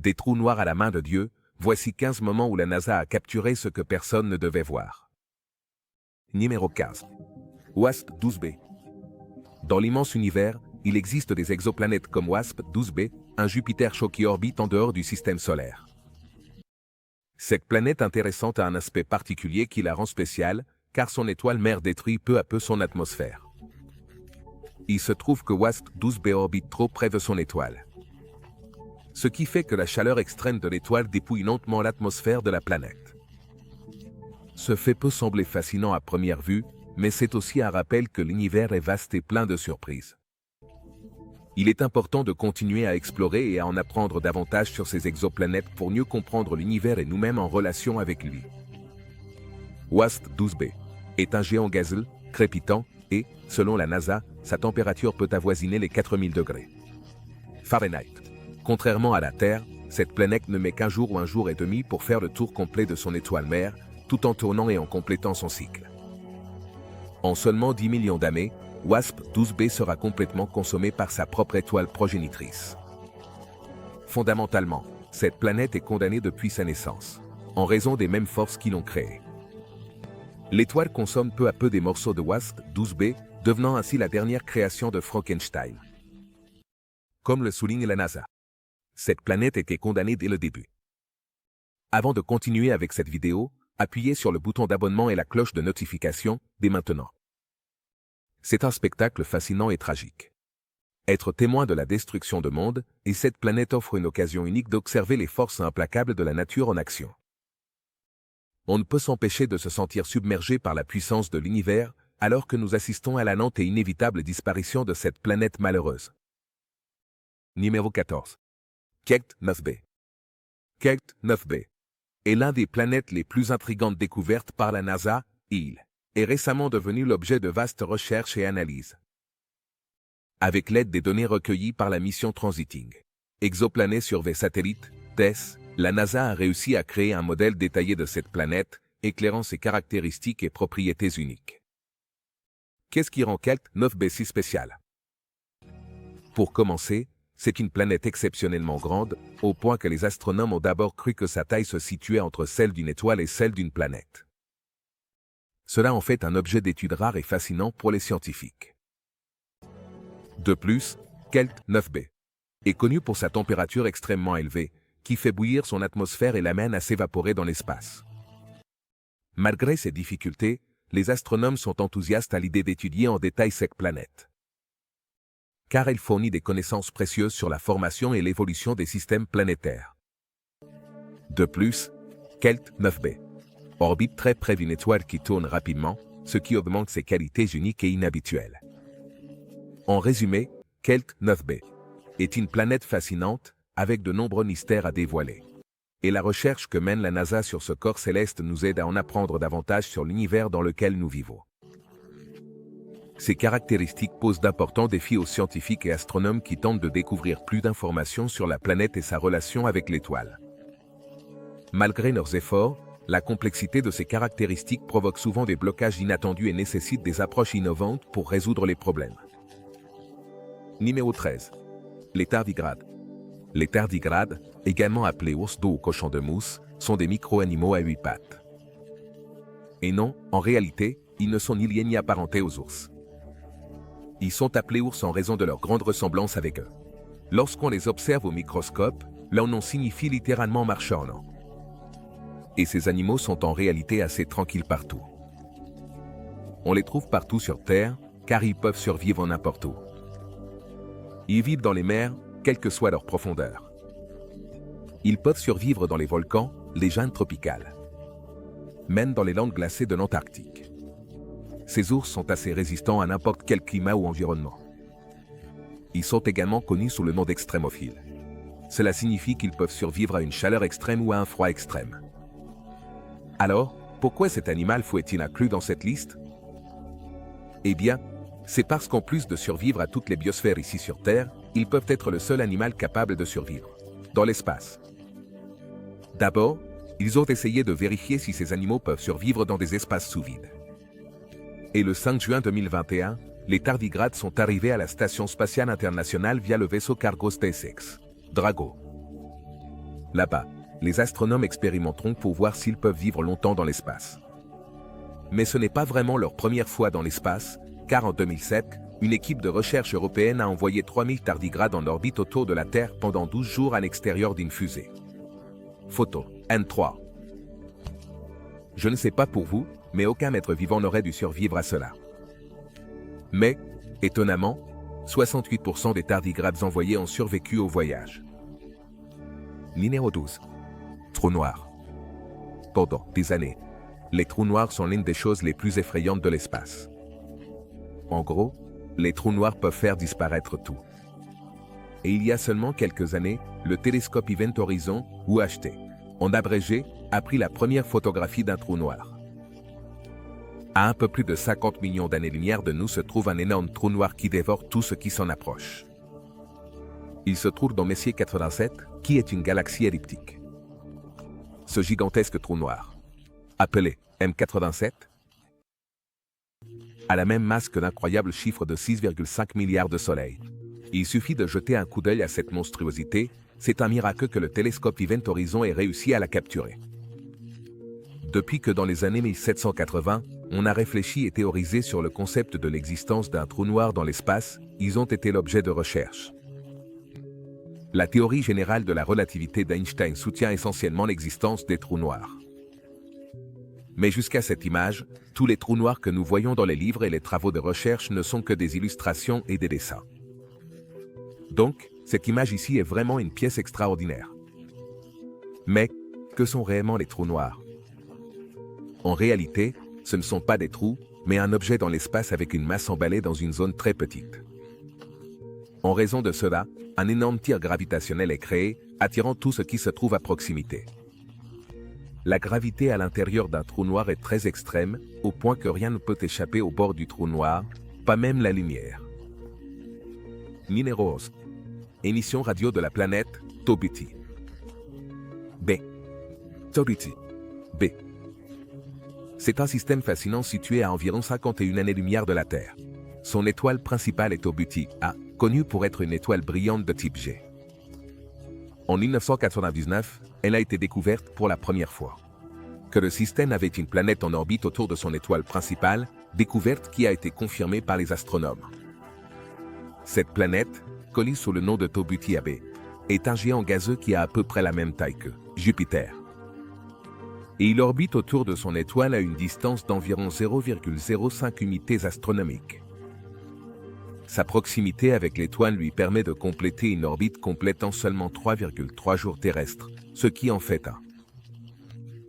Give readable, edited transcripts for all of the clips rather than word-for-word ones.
Des trous noirs à la main de Dieu, voici 15 moments où la NASA a capturé ce que personne ne devait voir. Numéro 15. WASP-12b. Dans l'immense univers, il existe des exoplanètes comme WASP-12b, un Jupiter chaud qui orbite en dehors du système solaire. Cette planète intéressante a un aspect particulier qui la rend spéciale, car son étoile mère détruit peu à peu son atmosphère. Il se trouve que WASP-12b orbite trop près de son étoile. Ce qui fait que la chaleur extrême de l'étoile dépouille lentement l'atmosphère de la planète. Ce fait peut sembler fascinant à première vue, mais c'est aussi un rappel que l'univers est vaste et plein de surprises. Il est important de continuer à explorer et à en apprendre davantage sur ces exoplanètes pour mieux comprendre l'univers et nous-mêmes en relation avec lui. WASP-12b est un géant gazeux, crépitant, et, selon la NASA, sa température peut avoisiner les 4000 degrés Fahrenheit. Contrairement à la Terre, cette planète ne met qu'un jour ou un jour et demi pour faire le tour complet de son étoile mère, tout en tournant et en complétant son cycle. En seulement 10 millions d'années, WASP-12b sera complètement consommé par sa propre étoile progénitrice. Fondamentalement, cette planète est condamnée depuis sa naissance, en raison des mêmes forces qui l'ont créée. L'étoile consomme peu à peu des morceaux de WASP-12b, devenant ainsi la dernière création de Frankenstein. Comme le souligne la NASA, cette planète était condamnée dès le début. Avant de continuer avec cette vidéo, appuyez sur le bouton d'abonnement et la cloche de notification, dès maintenant. C'est un spectacle fascinant et tragique. Être témoin de la destruction de monde, et cette planète offre une occasion unique d'observer les forces implacables de la nature en action. On ne peut s'empêcher de se sentir submergé par la puissance de l'univers, alors que nous assistons à la lente et inévitable disparition de cette planète malheureuse. Numéro 14. KELT-9b. KELT-9b est l'un des planètes les plus intrigantes découvertes par la NASA, et il est récemment devenu l'objet de vastes recherches et analyses. Avec l'aide des données recueillies par la mission Transiting Exoplanets sur des satellites, TESS, la NASA a réussi à créer un modèle détaillé de cette planète, éclairant ses caractéristiques et propriétés uniques. Qu'est-ce qui rend KELT-9b si spécial? Pour commencer, c'est une planète exceptionnellement grande, au point que les astronomes ont d'abord cru que sa taille se situait entre celle d'une étoile et celle d'une planète. Cela en fait un objet d'étude rare et fascinant pour les scientifiques. De plus, KELT-9b est connu pour sa température extrêmement élevée, qui fait bouillir son atmosphère et l'amène à s'évaporer dans l'espace. Malgré ces difficultés, les astronomes sont enthousiastes à l'idée d'étudier en détail cette planète. Car elle fournit des connaissances précieuses sur la formation et l'évolution des systèmes planétaires. De plus, KELT-9b orbite très près d'une étoile qui tourne rapidement, ce qui augmente ses qualités uniques et inhabituelles. En résumé, KELT-9b est une planète fascinante, avec de nombreux mystères à dévoiler. Et la recherche que mène la NASA sur ce corps céleste nous aide à en apprendre davantage sur l'univers dans lequel nous vivons. Ces caractéristiques posent d'importants défis aux scientifiques et astronomes qui tentent de découvrir plus d'informations sur la planète et sa relation avec l'étoile. Malgré leurs efforts, la complexité de ces caractéristiques provoque souvent des blocages inattendus et nécessite des approches innovantes pour résoudre les problèmes. Numéro 13. Les tardigrades. Les tardigrades, également appelés ours d'eau ou cochons de mousse, sont des micro-animaux à 8 pattes. Et non, en réalité, ils ne sont ni liés ni apparentés aux ours. Ils sont appelés ours en raison de leur grande ressemblance avec eux. Lorsqu'on les observe au microscope, leur nom signifie littéralement marchand. Et ces animaux sont en réalité assez tranquilles partout. On les trouve partout sur Terre, car ils peuvent survivre n'importe où. Ils vivent dans les mers, quelle que soit leur profondeur. Ils peuvent survivre dans les volcans, les jungle tropicales, même dans les landes glacées de l'Antarctique. Ces ours sont assez résistants à n'importe quel climat ou environnement. Ils sont également connus sous le nom d'extrémophiles. Cela signifie qu'ils peuvent survivre à une chaleur extrême ou à un froid extrême. Alors, pourquoi cet animal faut-il inclus dans cette liste? Eh bien, c'est parce qu'en plus de survivre à toutes les biosphères ici sur Terre, ils peuvent être le seul animal capable de survivre dans l'espace. D'abord, ils ont essayé de vérifier si ces animaux peuvent survivre dans des espaces sous vide. Et le 5 juin 2021, les tardigrades sont arrivés à la Station spatiale internationale via le vaisseau cargo SpaceX, Drago. Là-bas, les astronomes expérimenteront pour voir s'ils peuvent vivre longtemps dans l'espace. Mais ce n'est pas vraiment leur première fois dans l'espace, car en 2007, une équipe de recherche européenne a envoyé 3000 tardigrades en orbite autour de la Terre pendant 12 jours à l'extérieur d'une fusée. Photo N3. Je ne sais pas pour vous, mais aucun être vivant n'aurait dû survivre à cela. Mais, étonnamment, 68% des tardigrades envoyés ont survécu au voyage. Numéro 12. Trou noir. Pendant des années, les trous noirs sont l'une des choses les plus effrayantes de l'espace. En gros, les trous noirs peuvent faire disparaître tout. Et il y a seulement quelques années, le télescope Event Horizon, ou HT, en abrégé, a pris la première photographie d'un trou noir. À un peu plus de 50 millions d'années-lumière de nous se trouve un énorme trou noir qui dévore tout ce qui s'en approche. Il se trouve dans Messier 87, qui est une galaxie elliptique. Ce gigantesque trou noir, appelé M87, a la même masse que l'incroyable chiffre de 6,5 milliards de soleils. Il suffit de jeter un coup d'œil à cette monstruosité, c'est un miracle que le télescope Event Horizon ait réussi à la capturer. Depuis que dans les années 1780, on a réfléchi et théorisé sur le concept de l'existence d'un trou noir dans l'espace, ils ont été l'objet de recherches. La théorie générale de la relativité d'Einstein soutient essentiellement l'existence des trous noirs. Mais jusqu'à cette image, tous les trous noirs que nous voyons dans les livres et les travaux de recherche ne sont que des illustrations et des dessins. Donc, cette image ici est vraiment une pièce extraordinaire. Mais, que sont réellement les trous noirs? En réalité, ce ne sont pas des trous, mais un objet dans l'espace avec une masse emballée dans une zone très petite. En raison de cela, un énorme tir gravitationnel est créé, attirant tout ce qui se trouve à proximité. La gravité à l'intérieur d'un trou noir est très extrême, au point que rien ne peut échapper au bord du trou noir, pas même la lumière. Numéro 11. Émission radio de la planète Tobiti. B. Tobiti. B. C'est un système fascinant situé à environ 51 années-lumière de la Terre. Son étoile principale est Tobiti A, connue pour être une étoile brillante de type G. En 1999, elle a été découverte pour la première fois. Que le système avait une planète en orbite autour de son étoile principale, découverte qui a été confirmée par les astronomes. Cette planète, connue sous le nom de Tobiti AB, est un géant gazeux qui a à peu près la même taille que Jupiter. Et il orbite autour de son étoile à une distance d'environ 0,05 unités astronomiques. Sa proximité avec l'étoile lui permet de compléter une orbite complète en seulement 3,3 jours terrestres, ce qui en fait un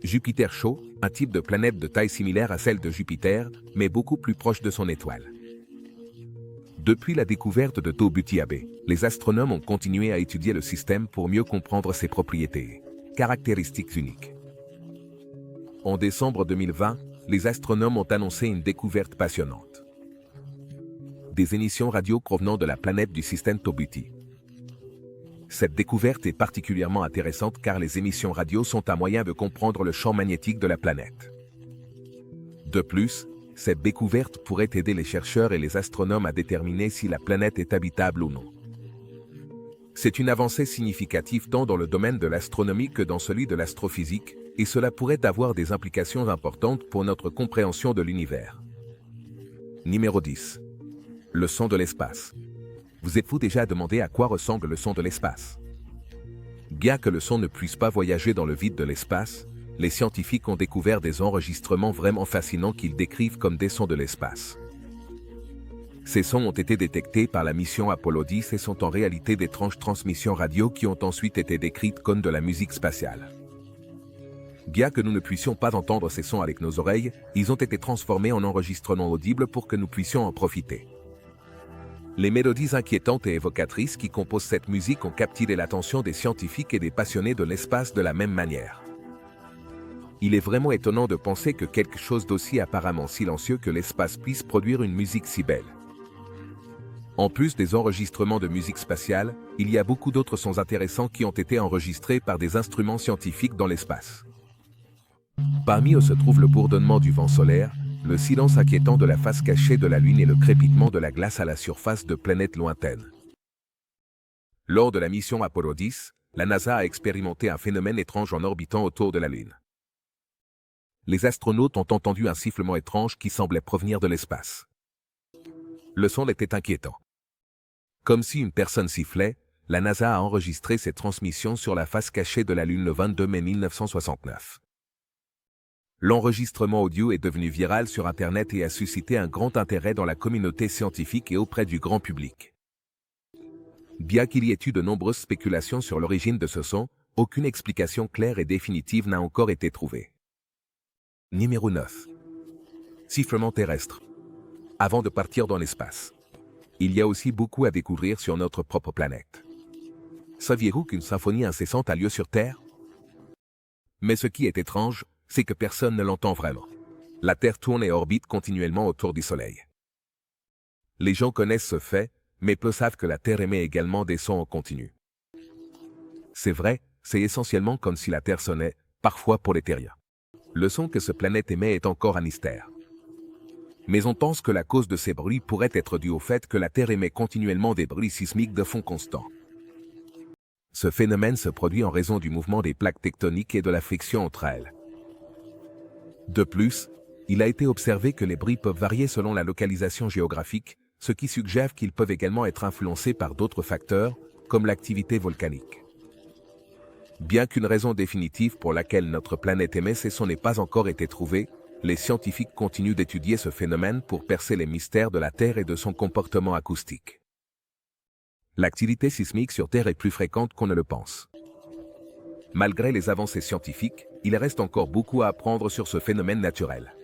Jupiter chaud, un type de planète de taille similaire à celle de Jupiter, mais beaucoup plus proche de son étoile. Depuis la découverte de Tobiti AB, les astronomes ont continué à étudier le système pour mieux comprendre ses propriétés, caractéristiques uniques. En décembre 2020, les astronomes ont annoncé une découverte passionnante. Des émissions radio provenant de la planète du système Tobiti. Cette découverte est particulièrement intéressante car les émissions radio sont un moyen de comprendre le champ magnétique de la planète. De plus, cette découverte pourrait aider les chercheurs et les astronomes à déterminer si la planète est habitable ou non. C'est une avancée significative tant dans le domaine de l'astronomie que dans celui de l'astrophysique, et cela pourrait avoir des implications importantes pour notre compréhension de l'univers. Numéro 10. Le son de l'espace. Vous êtes-vous déjà demandé à quoi ressemble le son de l'espace? Bien que le son ne puisse pas voyager dans le vide de l'espace, les scientifiques ont découvert des enregistrements vraiment fascinants qu'ils décrivent comme des sons de l'espace. Ces sons ont été détectés par la mission Apollo 10 et sont en réalité d'étranges transmissions radio qui ont ensuite été décrites comme de la musique spatiale. Bien que nous ne puissions pas entendre ces sons avec nos oreilles, ils ont été transformés en enregistrements audibles pour que nous puissions en profiter. Les mélodies inquiétantes et évocatrices qui composent cette musique ont captivé l'attention des scientifiques et des passionnés de l'espace de la même manière. Il est vraiment étonnant de penser que quelque chose d'aussi apparemment silencieux que l'espace puisse produire une musique si belle. En plus des enregistrements de musique spatiale, il y a beaucoup d'autres sons intéressants qui ont été enregistrés par des instruments scientifiques dans l'espace. Parmi eux se trouve le bourdonnement du vent solaire, le silence inquiétant de la face cachée de la Lune et le crépitement de la glace à la surface de planètes lointaines. Lors de la mission Apollo 10, la NASA a expérimenté un phénomène étrange en orbitant autour de la Lune. Les astronautes ont entendu un sifflement étrange qui semblait provenir de l'espace. Le son était inquiétant. Comme si une personne sifflait, la NASA a enregistré cette transmission sur la face cachée de la Lune le 22 mai 1969. L'enregistrement audio est devenu viral sur Internet et a suscité un grand intérêt dans la communauté scientifique et auprès du grand public. Bien qu'il y ait eu de nombreuses spéculations sur l'origine de ce son, aucune explication claire et définitive n'a encore été trouvée. Numéro 9. Sifflement terrestre. Avant de partir dans l'espace, il y a aussi beaucoup à découvrir sur notre propre planète. Saviez-vous qu'une symphonie incessante a lieu sur Terre? Mais ce qui est étrange, c'est que personne ne l'entend vraiment. La Terre tourne et orbite continuellement autour du Soleil. Les gens connaissent ce fait, mais peu savent que la Terre émet également des sons en continu. C'est vrai, c'est essentiellement comme si la Terre sonnait, parfois pour les terriens. Le son que cette planète émet est encore un mystère. Mais on pense que la cause de ces bruits pourrait être due au fait que la Terre émet continuellement des bruits sismiques de fond constant. Ce phénomène se produit en raison du mouvement des plaques tectoniques et de la friction entre elles. De plus, il a été observé que les bruits peuvent varier selon la localisation géographique, ce qui suggère qu'ils peuvent également être influencés par d'autres facteurs, comme l'activité volcanique. Bien qu'une raison définitive pour laquelle notre planète émet ces sons n'ait pas encore été trouvée, les scientifiques continuent d'étudier ce phénomène pour percer les mystères de la Terre et de son comportement acoustique. L'activité sismique sur Terre est plus fréquente qu'on ne le pense. Malgré les avancées scientifiques, il reste encore beaucoup à apprendre sur ce phénomène naturel.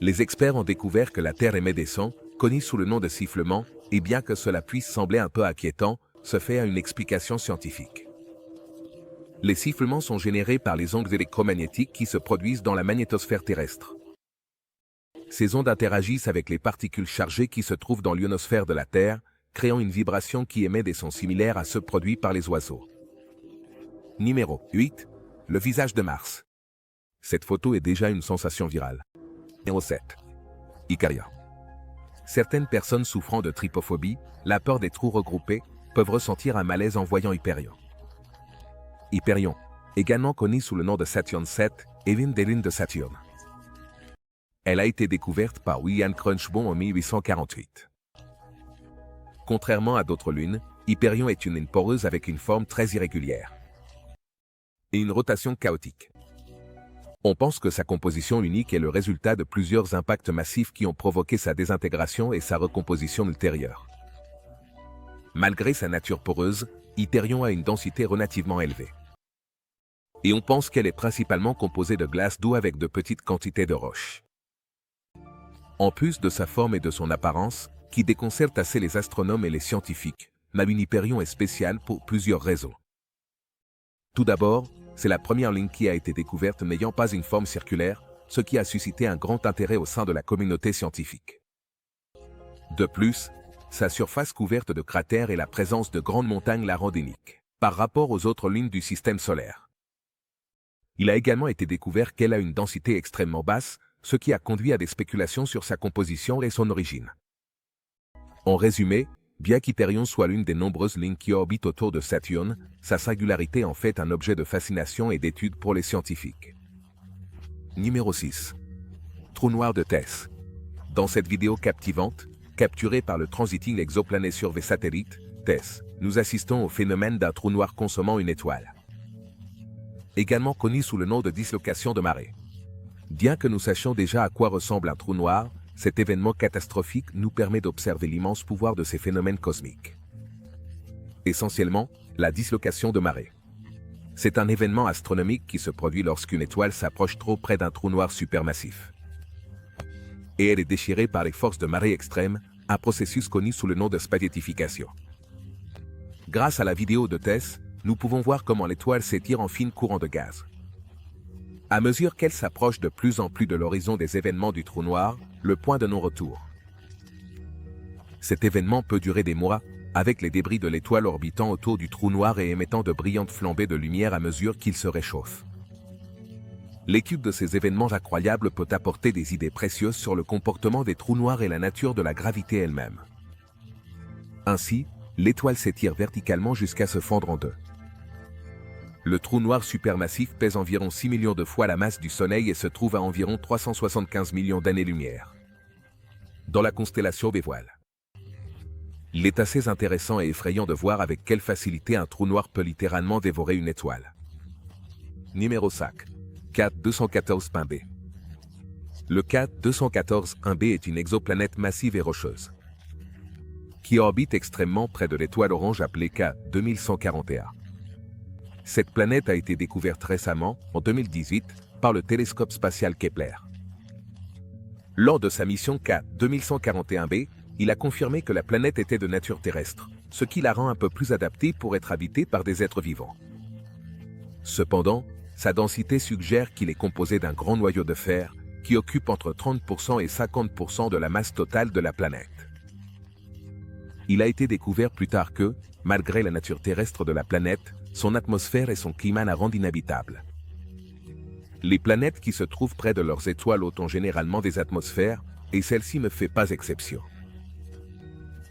Les experts ont découvert que la Terre émet des sons, connus sous le nom de sifflement, et bien que cela puisse sembler un peu inquiétant, ce fait a une explication scientifique. Les sifflements sont générés par les ondes électromagnétiques qui se produisent dans la magnétosphère terrestre. Ces ondes interagissent avec les particules chargées qui se trouvent dans l'ionosphère de la Terre, créant une vibration qui émet des sons similaires à ceux produits par les oiseaux. Numéro 8. Le visage de Mars. Cette photo est déjà une sensation virale. Numéro 7. Hyperion. Certaines personnes souffrant de trypophobie, la peur des trous regroupés, peuvent ressentir un malaise en voyant Hyperion. Hyperion, également connue sous le nom de Saturn VII, est l'une des lunes de Saturne. Elle a été découverte par William Crunchbaum en 1848. Contrairement à d'autres lunes, Hyperion est une lune poreuse avec une forme très irrégulière et une rotation chaotique. On pense que sa composition unique est le résultat de plusieurs impacts massifs qui ont provoqué sa désintégration et sa recomposition ultérieure. Malgré sa nature poreuse, Hyperion a une densité relativement élevée. Et on pense qu'elle est principalement composée de glace d'eau avec de petites quantités de roches. En plus de sa forme et de son apparence, qui déconcertent assez les astronomes et les scientifiques, la lune Hyperion est spéciale pour plusieurs raisons. Tout d'abord, c'est la première lune qui a été découverte n'ayant pas une forme circulaire, ce qui a suscité un grand intérêt au sein de la communauté scientifique. De plus, sa surface couverte de cratères et la présence de grandes montagnes la rendent unique, par rapport aux autres lunes du système solaire. Il a également été découvert qu'elle a une densité extrêmement basse, ce qui a conduit à des spéculations sur sa composition et son origine. En résumé, bien qu'Hyperion soit l'une des nombreuses lunes qui orbitent autour de Saturne, sa singularité en fait un objet de fascination et d'étude pour les scientifiques. Numéro 6. Trou noir de TESS. Dans cette vidéo captivante, capturée par le Transiting Exoplanet Survey Satellite, TESS, nous assistons au phénomène d'un trou noir consommant une étoile. Également connu sous le nom de dislocation de marée. Bien que nous sachions déjà à quoi ressemble un trou noir, cet événement catastrophique nous permet d'observer l'immense pouvoir de ces phénomènes cosmiques. Essentiellement, la dislocation de marée. C'est un événement astronomique qui se produit lorsqu'une étoile s'approche trop près d'un trou noir supermassif. Et elle est déchirée par les forces de marée extrême, un processus connu sous le nom de spaghettification. Grâce à la vidéo de TESS, nous pouvons voir comment l'étoile s'étire en fines courants de gaz. À mesure qu'elle s'approche de plus en plus de l'horizon des événements du trou noir, le point de non-retour. Cet événement peut durer des mois, avec les débris de l'étoile orbitant autour du trou noir et émettant de brillantes flambées de lumière à mesure qu'il se réchauffe. L'étude de ces événements incroyables peut apporter des idées précieuses sur le comportement des trous noirs et la nature de la gravité elle-même. Ainsi, l'étoile s'étire verticalement jusqu'à se fondre en deux. Le trou noir supermassif pèse environ 6 millions de fois la masse du Soleil et se trouve à environ 375 millions d'années-lumière. Dans la constellation des Voiles. Il est assez intéressant et effrayant de voir avec quelle facilité un trou noir peut littéralement dévorer une étoile. Numéro 5. CAT 214-1b. Le CAT 214-1b est une exoplanète massive et rocheuse qui orbite extrêmement près de l'étoile orange appelée CAT 2141. Cette planète a été découverte récemment, en 2018, par le télescope spatial Kepler. Lors de sa mission CAT 2141b, il a confirmé que la planète était de nature terrestre, ce qui la rend un peu plus adaptée pour être habitée par des êtres vivants. Cependant, sa densité suggère qu'il est composé d'un grand noyau de fer qui occupe entre 30% et 50% de la masse totale de la planète. Il a été découvert plus tard que, malgré la nature terrestre de la planète, son atmosphère et son climat la rendent inhabitable. Les planètes qui se trouvent près de leurs étoiles ont généralement des atmosphères, et celle-ci ne fait pas exception.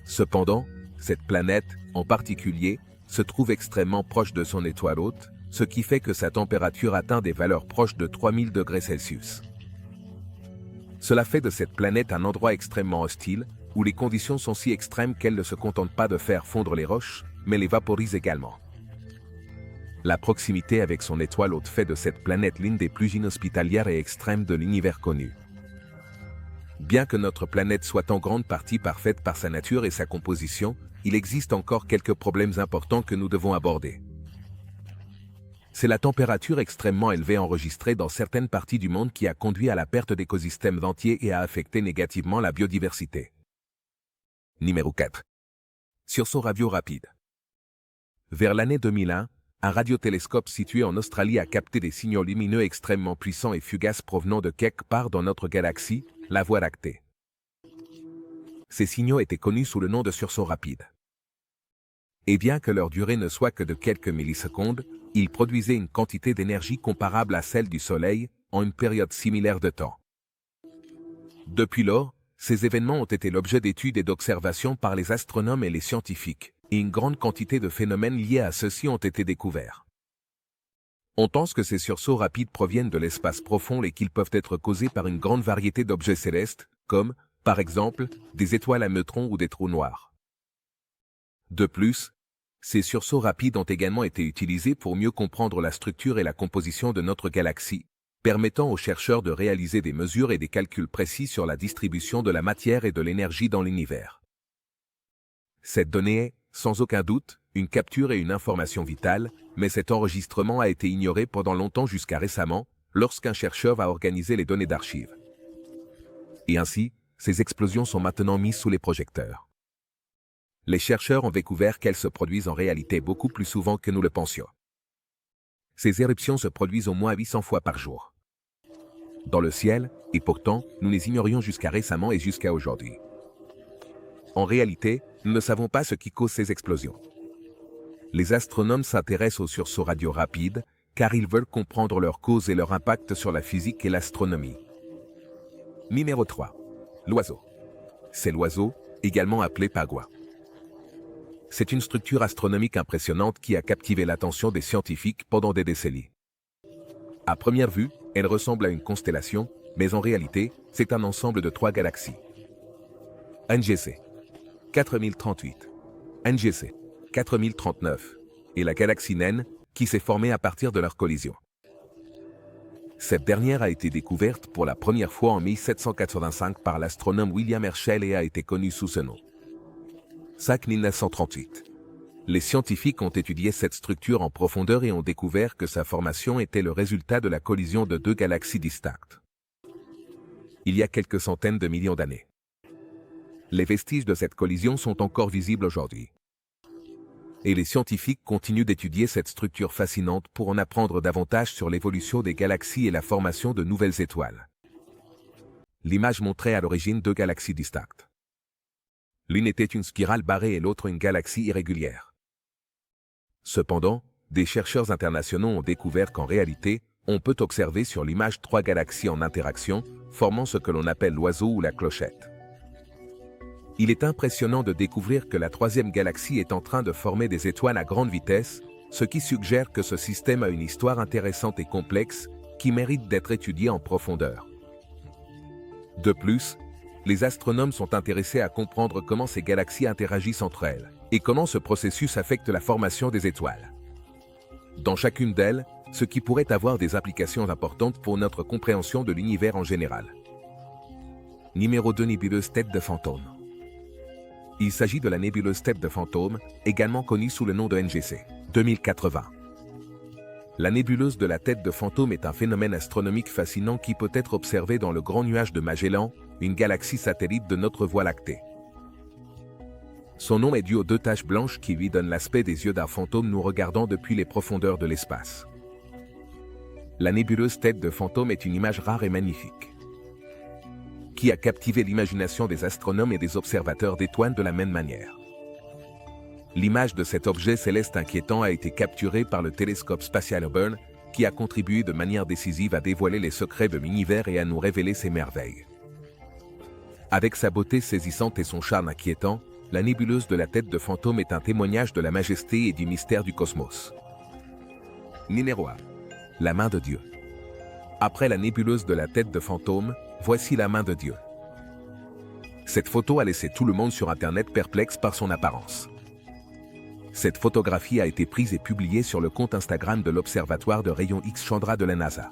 Cependant, cette planète, en particulier, se trouve extrêmement proche de son étoile hôte, ce qui fait que sa température atteint des valeurs proches de 3000 degrés Celsius. Cela fait de cette planète un endroit extrêmement hostile, où les conditions sont si extrêmes qu'elle ne se contente pas de faire fondre les roches, mais les vaporise également. La proximité avec son étoile hôte fait de cette planète l'une des plus inhospitalières et extrêmes de l'univers connu. Bien que notre planète soit en grande partie parfaite par sa nature et sa composition, il existe encore quelques problèmes importants que nous devons aborder. C'est la température extrêmement élevée enregistrée dans certaines parties du monde qui a conduit à la perte d'écosystèmes entiers et a affecté négativement la biodiversité. Numéro 4. Sursaut radio rapide. Vers l'année 2001, un radiotélescope situé en Australie a capté des signaux lumineux extrêmement puissants et fugaces provenant de quelque part dans notre galaxie, la Voie lactée. Ces signaux étaient connus sous le nom de sursauts rapides. Et bien que leur durée ne soit que de quelques millisecondes, ils produisaient une quantité d'énergie comparable à celle du Soleil en une période similaire de temps. Depuis lors, ces événements ont été l'objet d'études et d'observations par les astronomes et les scientifiques, et une grande quantité de phénomènes liés à ceux-ci ont été découverts. On pense que ces sursauts rapides proviennent de l'espace profond et qu'ils peuvent être causés par une grande variété d'objets célestes, comme, par exemple, des étoiles à neutrons ou des trous noirs. De plus, ces sursauts rapides ont également été utilisés pour mieux comprendre la structure et la composition de notre galaxie, permettant aux chercheurs de réaliser des mesures et des calculs précis sur la distribution de la matière et de l'énergie dans l'univers. Cette donnée est, sans aucun doute, une capture et une information vitale, mais cet enregistrement a été ignoré pendant longtemps jusqu'à récemment, lorsqu'un chercheur a organisé les données d'archives. Et ainsi, ces explosions sont maintenant mises sous les projecteurs. Les chercheurs ont découvert qu'elles se produisent en réalité beaucoup plus souvent que nous le pensions. Ces éruptions se produisent au moins 800 fois par jour dans le ciel, et pourtant, nous les ignorions jusqu'à récemment et jusqu'à aujourd'hui. En réalité, nous ne savons pas ce qui cause ces explosions. Les astronomes s'intéressent aux sursauts radio rapides, car ils veulent comprendre leur cause et leur impact sur la physique et l'astronomie. Numéro 3. L'oiseau. C'est l'oiseau, également appelé Pagua. C'est une structure astronomique impressionnante qui a captivé l'attention des scientifiques pendant des décennies. À première vue, elle ressemble à une constellation, mais en réalité, c'est un ensemble de 3 galaxies. NGC 4038, NGC 4039 et la galaxie naine, qui s'est formée à partir de leur collision. Cette dernière a été découverte pour la première fois en 1785 par l'astronome William Herschel et a été connue sous ce nom. SAC 1938. Les scientifiques ont étudié cette structure en profondeur et ont découvert que sa formation était le résultat de la collision de 2 galaxies distinctes. Il y a quelques centaines de millions d'années. Les vestiges de cette collision sont encore visibles aujourd'hui. Et les scientifiques continuent d'étudier cette structure fascinante pour en apprendre davantage sur l'évolution des galaxies et la formation de nouvelles étoiles. L'image montrait à l'origine 2 galaxies distinctes. L'une était une spirale barrée et l'autre une galaxie irrégulière. Cependant, des chercheurs internationaux ont découvert qu'en réalité, on peut observer sur l'image 3 galaxies en interaction, formant ce que l'on appelle l'oiseau ou la clochette. Il est impressionnant de découvrir que la 3e galaxie est en train de former des étoiles à grande vitesse, ce qui suggère que ce système a une histoire intéressante et complexe qui mérite d'être étudiée en profondeur. De plus, les astronomes sont intéressés à comprendre comment ces galaxies interagissent entre elles et comment ce processus affecte la formation des étoiles. Dans chacune d'elles, ce qui pourrait avoir des implications importantes pour notre compréhension de l'univers en général. Numéro 2, nébuleuse tête de fantôme. Il s'agit de la nébuleuse tête de fantôme, également connue sous le nom de NGC 2080. La nébuleuse de la tête de fantôme est un phénomène astronomique fascinant qui peut être observé dans le Grand Nuage de Magellan, une galaxie satellite de notre Voie lactée. Son nom est dû aux deux taches blanches qui lui donnent l'aspect des yeux d'un fantôme nous regardant depuis les profondeurs de l'espace. La nébuleuse tête de fantôme est une image rare et magnifique, qui a captivé l'imagination des astronomes et des observateurs d'étoiles de la même manière. L'image de cet objet céleste inquiétant a été capturée par le télescope spatial Hubble, qui a contribué de manière décisive à dévoiler les secrets de l'univers et à nous révéler ses merveilles. Avec sa beauté saisissante et son charme inquiétant, la nébuleuse de la tête de fantôme est un témoignage de la majesté et du mystère du cosmos. Numéro 1. La main de Dieu. Après la nébuleuse de la tête de fantôme, voici la main de Dieu. Cette photo a laissé tout le monde sur Internet perplexe par son apparence. Cette photographie a été prise et publiée sur le compte Instagram de l'Observatoire de rayons X Chandra de la NASA.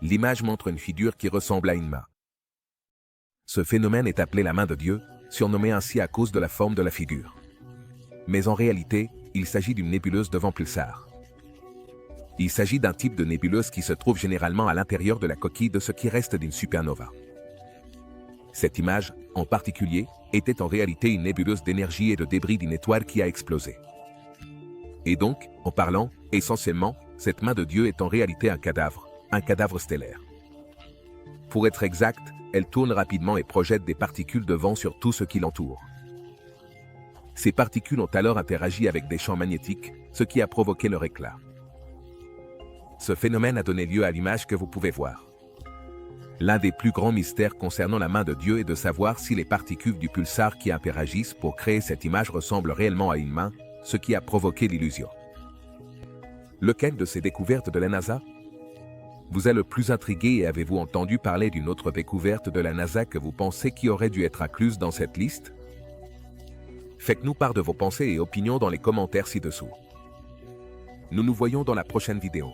L'image montre une figure qui ressemble à une main. Ce phénomène est appelé la main de Dieu, surnommée ainsi à cause de la forme de la figure. Mais en réalité, il s'agit d'une nébuleuse de vent pulsar. Il s'agit d'un type de nébuleuse qui se trouve généralement à l'intérieur de la coquille de ce qui reste d'une supernova. Cette image, en particulier, était en réalité une nébuleuse d'énergie et de débris d'une étoile qui a explosé. Et donc, en parlant, essentiellement, cette main de Dieu est en réalité un cadavre stellaire. Pour être exact, elle tourne rapidement et projette des particules de vent sur tout ce qui l'entoure. Ces particules ont alors interagi avec des champs magnétiques, ce qui a provoqué leur éclat. Ce phénomène a donné lieu à l'image que vous pouvez voir. L'un des plus grands mystères concernant la main de Dieu est de savoir si les particules du pulsar qui interagissent pour créer cette image ressemblent réellement à une main, ce qui a provoqué l'illusion. Lequel de ces découvertes de la NASA vous a le plus intrigué et avez-vous entendu parler d'une autre découverte de la NASA que vous pensez qui aurait dû être incluse dans cette liste? Faites-nous part de vos pensées et opinions dans les commentaires ci-dessous. Nous nous voyons dans la prochaine vidéo.